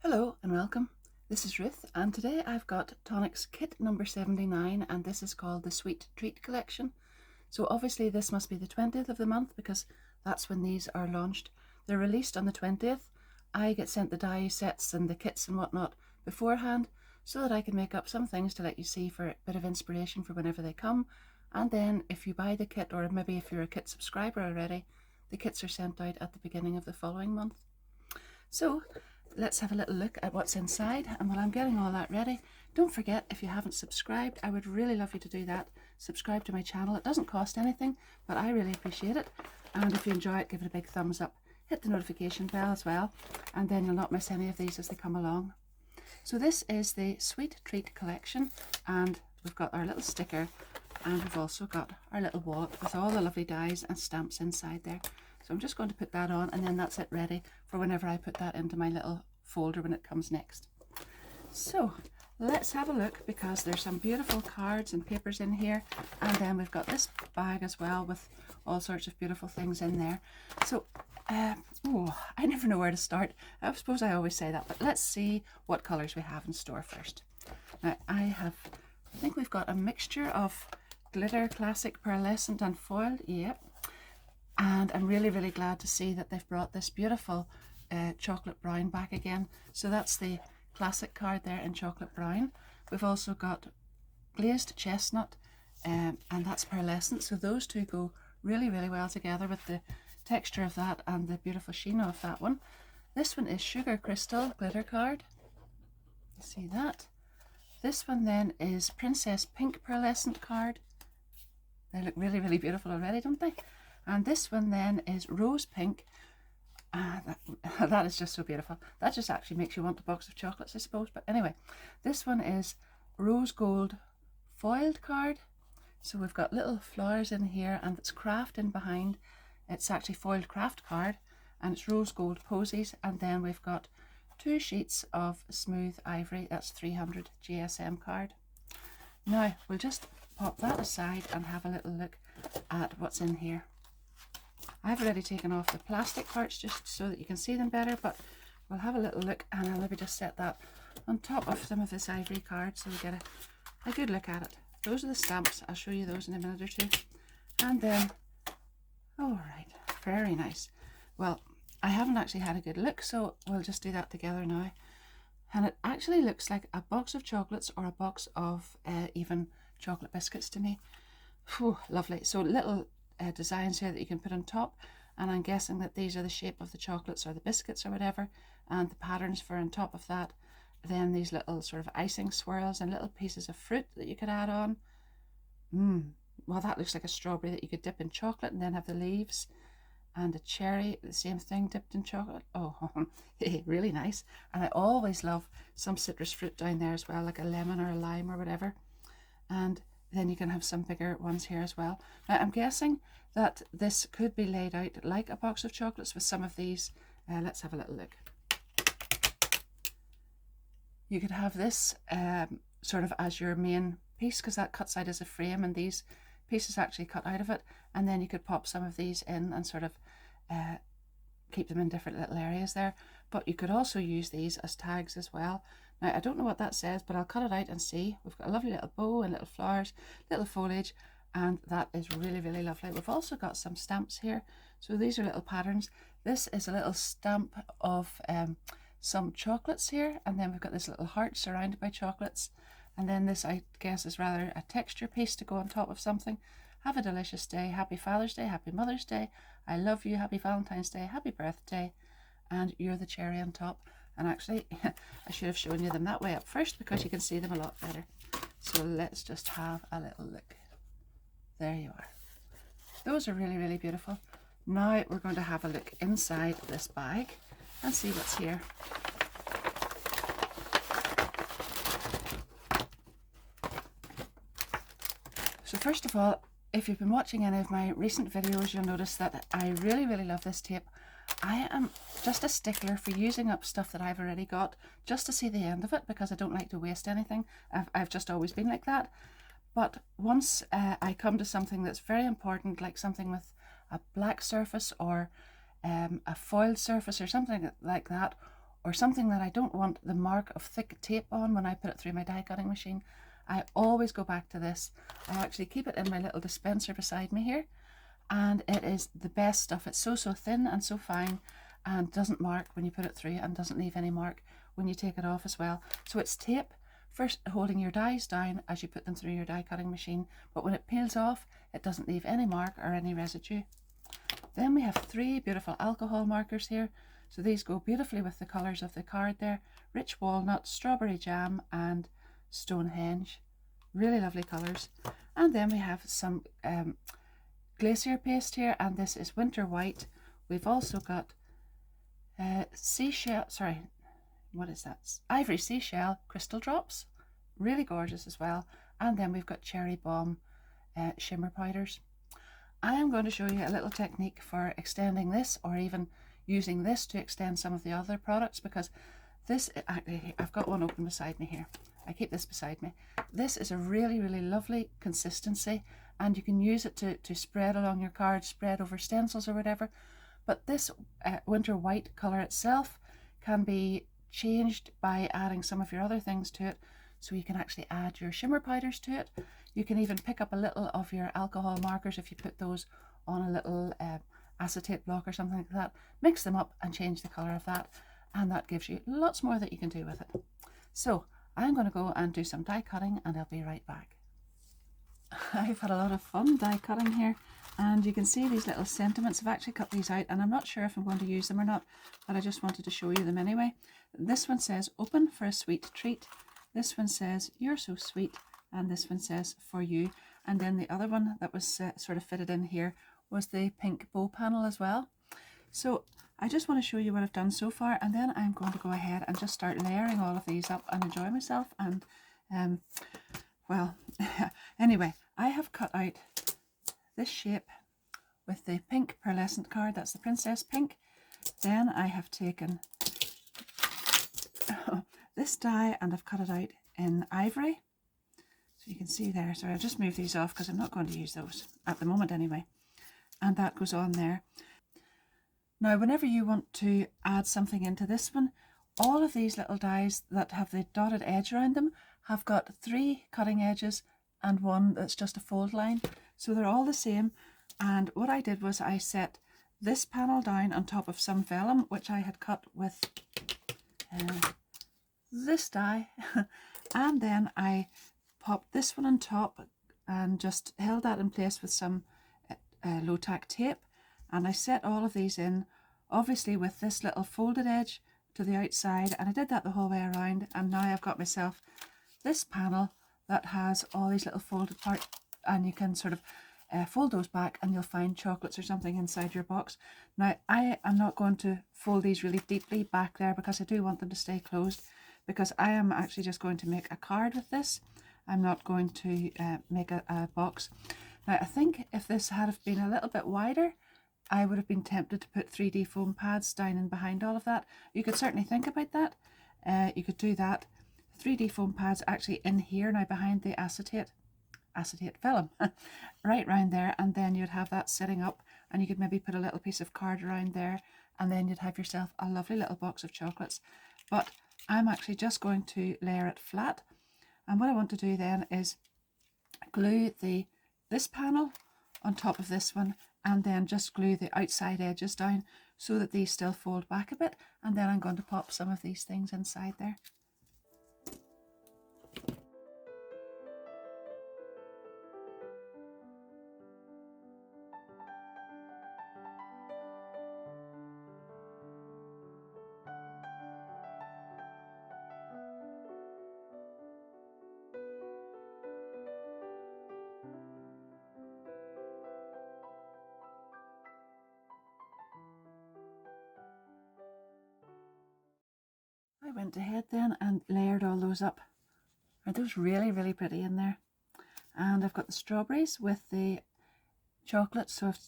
Hello and welcome. This is Ruth, and today I've got Tonic's kit number 79, and this is called the Sweet Treat Collection. So obviously this must be the 20th of the month because that's when these are launched. They're released on the 20th. I get sent the die sets and the kits and whatnot beforehand so that I can make up some things to let you see for a bit of inspiration for whenever they come. And then if you buy the kit, or maybe if you're a kit subscriber already, the kits are sent out at the beginning of the following month. So let's have a little look at what's inside, and while I'm getting all that ready, don't forget, if you haven't subscribed, I would really love you to do that. Subscribe to my channel. It doesn't cost anything, but I really appreciate it. And if you enjoy it, give it a big thumbs up. Hit the notification bell as well, and then you'll not miss any of these as they come along. So this is the Sweet Treat Collection, and we've got our little sticker, and we've also got our little wallet with all the lovely dies and stamps inside there. So I'm just going to put that on, and then that's it ready for whenever I put that into my little folder when it comes next. So let's have a look, because there's some beautiful cards and papers in here, and then we've got this bag as well with all sorts of beautiful things in there. So I never know where to start. I suppose I always say that, but let's see what colors we have in store first. Now I think we've got a mixture of glitter, classic, pearlescent and foiled. Yep. And I'm really glad to see that they've brought this beautiful chocolate brown back again. So that's the classic card there in chocolate brown. We've also got glazed chestnut, and that's pearlescent. So those two go really well together with the texture of that and the beautiful sheen of that one. This one is sugar crystal glitter card. You see that? This one then is princess pink pearlescent card. They look really beautiful already, don't they? And this one then is rose pink. That is just so beautiful. That just actually makes you want a box of chocolates, I suppose. But anyway, this one is rose gold foiled card. So we've got little flowers in here, and it's craft in behind. It's actually foiled craft card, and it's rose gold posies. And then we've got 2 sheets of smooth ivory. That's 300 GSM card. Now we'll just pop that aside and have a little look at what's in here. I've already taken off the plastic parts just so that you can see them better, but we'll have a little look, and I'll maybe just set that on top of some of this ivory card so we get a good look at it. Those are the stamps. I'll show you those in a minute or two. And then, all right, very nice. Well, I haven't actually had a good look, so we'll just do that together now. And it actually looks like a box of chocolates or a box of even chocolate biscuits to me. Whew, lovely. So little designs here that you can put on top, and I'm guessing that these are the shape of the chocolates or the biscuits or whatever, and the patterns for on top of that. Then these little sort of icing swirls and little pieces of fruit that you could add on. Well, that looks like a strawberry that you could dip in chocolate and then have the leaves, and a cherry, the same thing, dipped in chocolate. Oh, really nice. And I always love some citrus fruit down there as well, like a lemon or a lime or whatever. And then you can have some bigger ones here as well. Now I'm guessing that this could be laid out like a box of chocolates with some of these. Let's have a little look. You could have this sort of as your main piece, because that cuts out as a frame, and these pieces actually cut out of it, and then you could pop some of these in and sort of keep them in different little areas there. But you could also use these as tags as well. Now I don't know what that says, but I'll cut it out and see. We've got a lovely little bow and little flowers, little foliage, and that is really lovely. We've also got some stamps here. So these are little patterns. This is a little stamp of some chocolates here, and then we've got this little heart surrounded by chocolates, and then this, I guess, is rather a texture piece to go on top of something. Have a delicious day. Happy Father's Day, Happy Mother's Day, I love you, Happy Valentine's Day, Happy Birthday, and you're the cherry on top. And actually, I should have shown you them that way up first because you can see them a lot better. So let's just have a little look. There you are. Those are really beautiful. Now we're going to have a look inside this bag and see what's here. So first of all, if you've been watching any of my recent videos, you'll notice that I really love this tape. I am just a stickler for using up stuff that I've already got just to see the end of it, because I don't like to waste anything. I've just always been like that. But once I come to something that's very important, like something with a black surface or a foiled surface or something like that, or something that I don't want the mark of thick tape on when I put it through my die cutting machine, I always go back to this. I actually keep it in my little dispenser beside me here, and it is the best stuff. It's so thin and so fine, and doesn't mark when you put it through, and doesn't leave any mark when you take it off as well. So it's tape first holding your dies down as you put them through your die cutting machine, but when it peels off, it doesn't leave any mark or any residue. Then we have 3 beautiful alcohol markers here. So these go beautifully with the colours of the card there. Rich walnut, strawberry jam and Stonehenge. Really lovely colours. And then we have some glacier paste here, and this is winter white. We've also got ivory seashell crystal drops. Really gorgeous as well. And then we've got cherry bomb shimmer powders. I am going to show you a little technique for extending this, or even using this to extend some of the other products, because this, I've got one open beside me here. I keep this beside me. This is a really lovely consistency, and you can use it to spread along your card, spread over stencils or whatever. But this winter white colour itself can be changed by adding some of your other things to it. So you can actually add your shimmer powders to it. You can even pick up a little of your alcohol markers if you put those on a little acetate block or something like that. Mix them up and change the colour of that, and that gives you lots more that you can do with it. So I'm going to go and do some die cutting, and I'll be right back. I've had a lot of fun die cutting here, and you can see these little sentiments. I've actually cut these out, and I'm not sure if I'm going to use them or not, but I just wanted to show you them anyway. This one says open for a sweet treat. This one says you're so sweet, and this one says for you. And then the other one that was sort of fitted in here was the pink bow panel as well. So I just want to show you what I've done so far, and then I'm going to go ahead and just start layering all of these up and enjoy myself. And well, anyway, I have cut out this shape with the pink pearlescent card. That's the Princess Pink. Then I have taken this die and I've cut it out in ivory. So you can see there. So I'll just move these off because I'm not going to use those at the moment anyway. And that goes on there. Now, whenever you want to add something into this one, all of these little dies that have the dotted edge around them have got 3 cutting edges and 1 that's just a fold line. So they're all the same. And what I did was I set this panel down on top of some vellum, which I had cut with this die. And then I popped this one on top and just held that in place with some low tack tape. And I set all of these in, obviously with this little folded edge to the outside, and I did that the whole way around. And now I've got myself this panel that has all these little folded parts, and you can sort of fold those back and you'll find chocolates or something inside your box. Now I am not going to fold these really deeply back there because I do want them to stay closed, because I am actually just going to make a card with this. I'm not going to make a box. Now I think if this had been a little bit wider, I would have been tempted to put 3D foam pads down in behind all of that. You could certainly think about that. You could do that. 3D foam pads actually in here now behind the acetate vellum, right round there, and then you'd have that sitting up, and you could maybe put a little piece of card around there, and then you'd have yourself a lovely little box of chocolates. But I'm actually just going to layer it flat, and what I want to do then is glue this panel on top of this one, and then just glue the outside edges down so that these still fold back a bit, and then I'm going to pop some of these things inside there. I went ahead then and layered all those up. Aren't those really pretty in there? And I've got the strawberries with the chocolate, so I've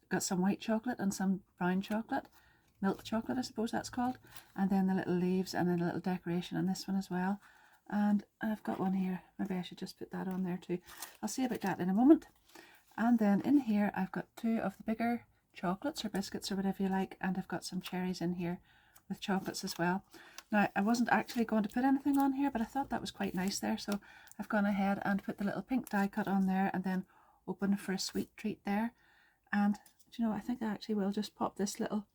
got some white chocolate and some brown chocolate, milk chocolate I suppose that's called, and then the little leaves and then a little decoration on this one as well. And I've got one here, maybe I should just put that on there too. I'll see about that in a moment. And then in here I've got 2 of the bigger chocolates or biscuits or whatever you like, and I've got some cherries in here with chocolates as well. Now, I wasn't actually going to put anything on here, but I thought that was quite nice there, so I've gone ahead and put the little pink die cut on there and then open for a sweet treat there. And, you know, I think I actually will just pop this little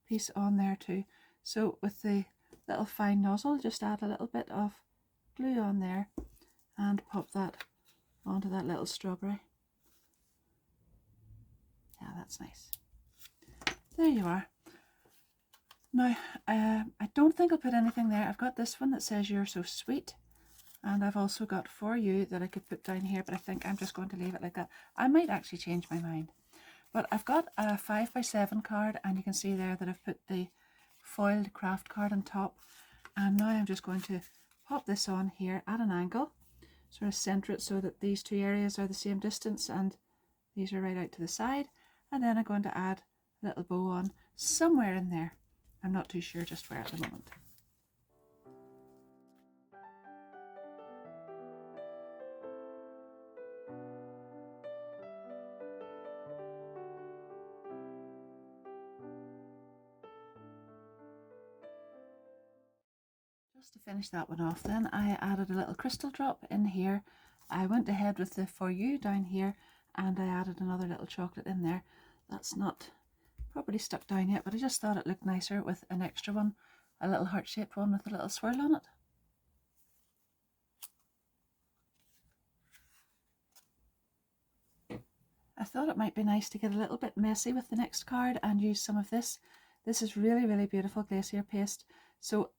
piece on there too. So with the little fine nozzle, just add a little bit of glue on there and pop that onto that little strawberry. Yeah, that's nice. There you are. Now, I don't think I'll put anything there. I've got this one that says "You're so sweet," and I've also got "For You" that I could put down here, but I think I'm just going to leave it like that. I might actually change my mind. But I've got a 5x7 card, and you can see there that I've put the foiled craft card on top. And now I'm just going to pop this on here at an angle, sort of center it so that these two areas are the same distance and these are right out to the side. And then I'm going to add a little bow on somewhere in there. I'm not too sure just where at the moment. Just to finish that one off then, I added a little crystal drop in here. I went ahead with the "For You" down here and I added another little chocolate in there. That's not properly stuck down yet, but I just thought it looked nicer with an extra one, a little heart-shaped one with a little swirl on it. I thought it might be nice to get a little bit messy with the next card and use some of this. This is really, really beautiful glacier paste. So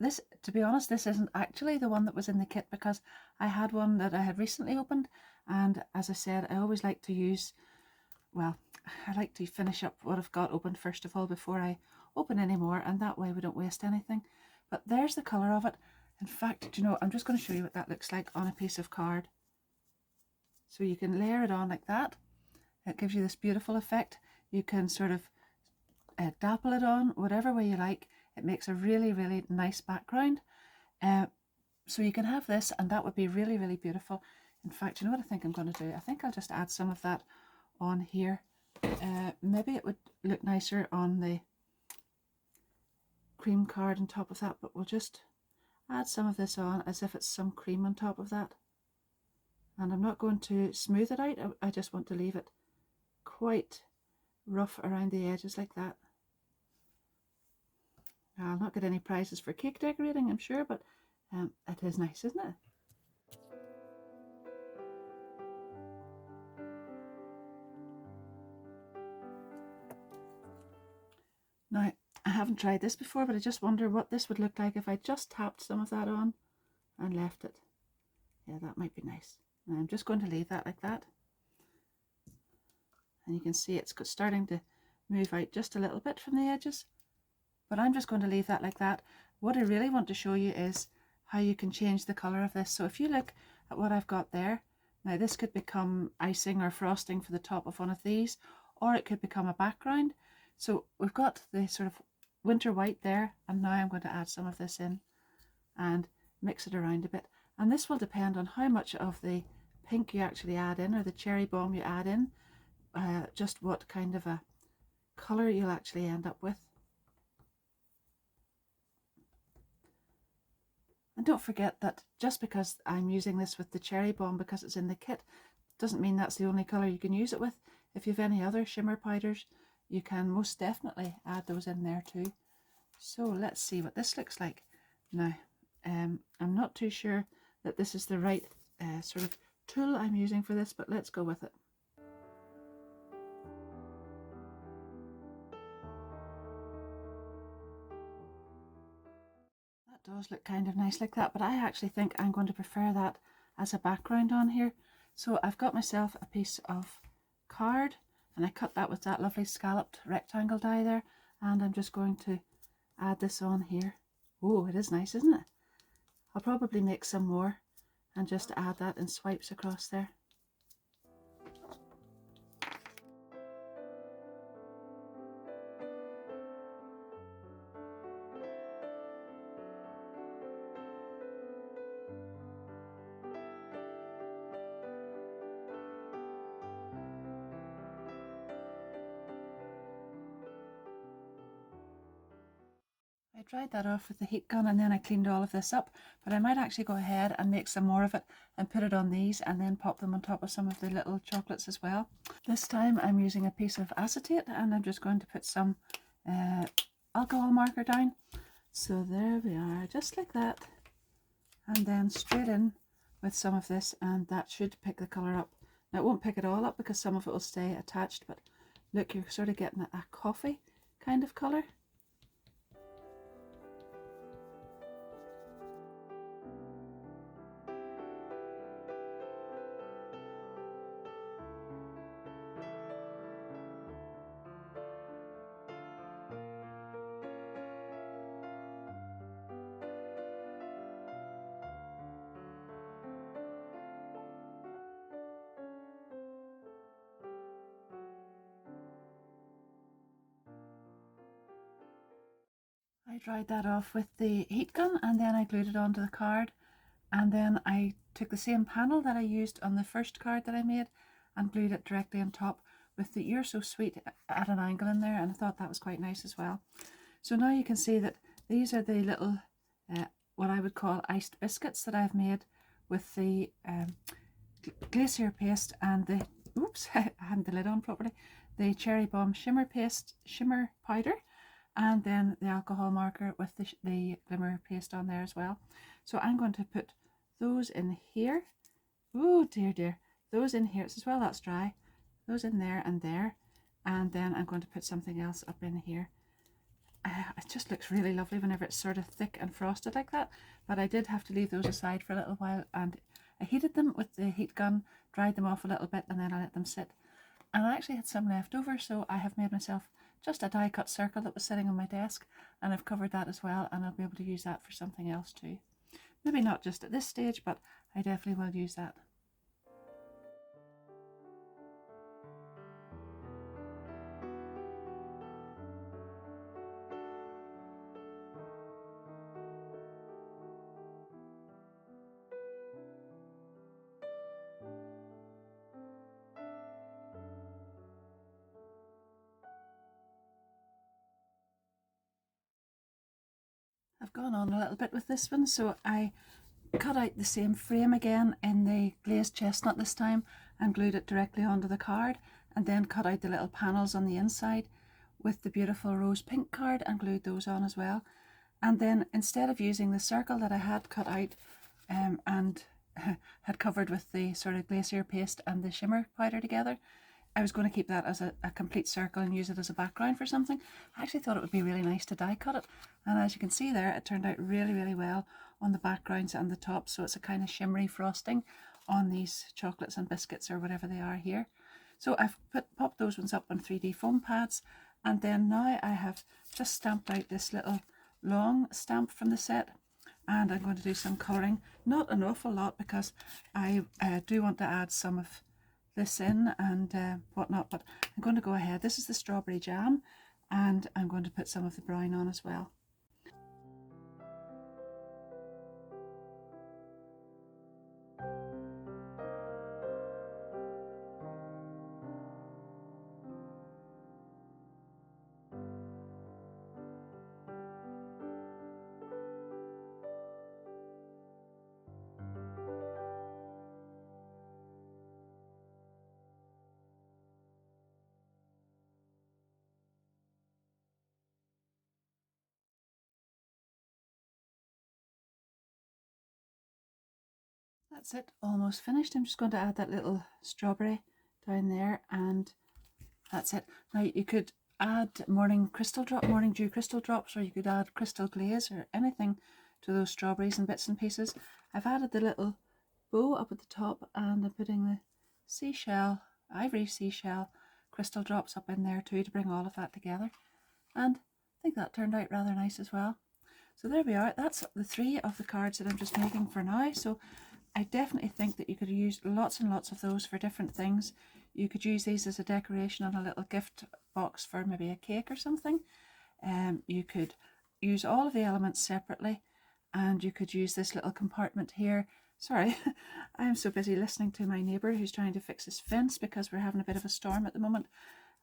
this, to be honest, this isn't actually the one that was in the kit because I had one that I had recently opened, and as I said, I always like to use, well, I like to finish up what I've got opened first of all before I open any more, and that way we don't waste anything. But there's the colour of it. In fact, you know, I'm just going to show you what that looks like on a piece of card. So you can layer it on like that. It gives you this beautiful effect. You can sort of dapple it on whatever way you like. It makes a really, really nice background. So you can have this, and that would be really, really beautiful. In fact, you know what I think I'm going to do? I think I'll just add some of that on here. Maybe it would look nicer on the cream card on top of that, but we'll just add some of this on as if it's some cream on top of that. And I'm not going to smooth it out. I just want to leave it quite rough around the edges like that. I'll not get any prizes for cake decorating, I'm sure, but it is nice, isn't it? Now, I haven't tried this before, but I just wonder what this would look like if I just tapped some of that on and left it. Yeah, that might be nice. Now, I'm just going to leave that like that. And you can see it's starting to move out just a little bit from the edges. But I'm just going to leave that like that. What I really want to show you is how you can change the colour of this. So if you look at what I've got there, now this could become icing or frosting for the top of one of these, or it could become a background. So we've got the sort of winter white there, and now I'm going to add some of this in and mix it around a bit. And this will depend on how much of the pink you actually add in, or the cherry bomb you add in, just what kind of a colour you'll actually end up with. And don't forget that just because I'm using this with the cherry bomb because it's in the kit doesn't mean that's the only colour you can use it with. If you have any other shimmer powders, you can most definitely add those in there too. So let's see what this looks like. Now, I'm not too sure that this is the right sort of tool I'm using for this, but let's go with it. That does look kind of nice like that, but I actually think I'm going to prefer that as a background on here. So I've got myself a piece of card, and I cut that with that lovely scalloped rectangle die there, and I'm just going to add this on here. Oh, it is nice, isn't it? I'll probably make some more and just add that in swipes across there. I I dried that off with the heat gun and then I cleaned all of this up, but I might actually go ahead and make some more of it and put it on these and then pop them on top of some of the little chocolates as well. This time I'm using a piece of acetate and I'm just going to put some alcohol marker down. So there we are, just like that, and then straight in with some of this, and that should pick the colour up. Now it won't pick it all up because some of it will stay attached, but look, you're sort of getting a coffee kind of colour. I dried that off with the heat gun and then I glued it onto the card, and then I took the same panel that I used on the first card that I made and glued it directly on top with the "You're So Sweet" at an angle in there, and I thought that was quite nice as well. So now you can see that these are the little what I would call iced biscuits that I've made with the glacier paste and the oops I hadn't the lid on properly, the cherry bomb shimmer powder, and then the alcohol marker with the glimmer paste on there as well. So I'm going to put those in here. Oh dear dear, those in here as well, that's dry. Those in there, and then I'm going to put something else up in here. It just looks really lovely whenever it's sort of thick and frosted like that, but I did have to leave those aside for a little while, and I heated them with the heat gun, dried them off a little bit, and then I let them sit. And I actually had some left over, so I have made myself just a die cut circle that was sitting on my desk, and I've covered that as well, and I'll be able to use that for something else too. Maybe not just at this stage, but I definitely will use that. I've gone on a little bit with this one, so I cut out the same frame again in the glazed chestnut this time and glued it directly onto the card, and then cut out the little panels on the inside with the beautiful rose pink card and glued those on as well. And then instead of using the circle that I had cut out and had covered with the sort of glacier paste and the shimmer powder together, I was going to keep that as a complete circle and use it as a background for something. I actually thought it would be really nice to die cut it, and as you can see there, it turned out really, really well on the backgrounds and the top, so it's a kind of shimmery frosting on these chocolates and biscuits or whatever they are here. So I've popped those ones up on 3D foam pads, and then now I have just stamped out this little long stamp from the set, and I'm going to do some colouring. Not an awful lot because I do want to add some of this in and whatnot, but I'm going to go ahead. This is the strawberry jam, and I'm going to put some of the brown on as well. That's it, almost finished. I'm just going to add that little strawberry down there, and that's it. Now you could add morning dew crystal drops, or you could add crystal glaze or anything to those strawberries in bits and pieces. I've added the little bow up at the top, and I'm putting the ivory seashell crystal drops up in there too to bring all of that together, and I think that turned out rather nice as well. So there we are. That's the 3 of the cards that I'm just making for now. So I definitely think that you could use lots and lots of those for different things. You could use these as a decoration on a little gift box for maybe a cake or something. You could use all of the elements separately, and you could use this little compartment here. Sorry, I'm so busy listening to my neighbour who's trying to fix his fence because we're having a bit of a storm at the moment,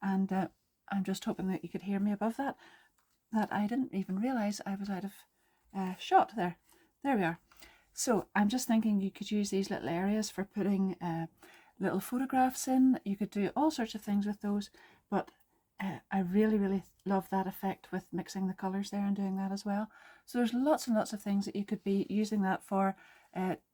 and I'm just hoping that you could hear me above that. that I didn't even realise I was out of shot there. There we are. So I'm just thinking you could use these little areas for putting little photographs in. You could do all sorts of things with those, but I really love that effect with mixing the colours there and doing that as well. So there's lots and lots of things that you could be using that for.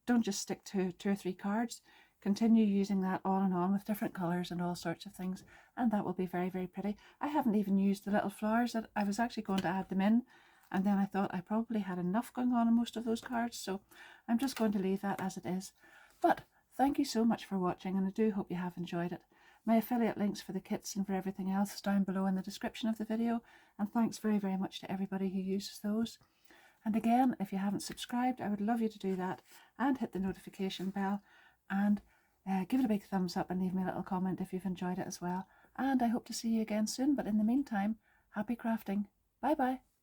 Don't just stick to 2 or 3 cards. Continue using that on and on with different colours and all sorts of things, and that will be very pretty. I haven't even used the little flowers. That I was actually going to add them in, and then I thought I probably had enough going on in most of those cards, so I'm just going to leave that as it is. But thank you so much for watching, and I do hope you have enjoyed it. My affiliate links for the kits and for everything else is down below in the description of the video, and thanks very much to everybody who uses those. And again, if you haven't subscribed, I would love you to do that and hit the notification bell, and give it a big thumbs up and leave me a little comment if you've enjoyed it as well. And I hope to see you again soon, but in the meantime, happy crafting. Bye bye.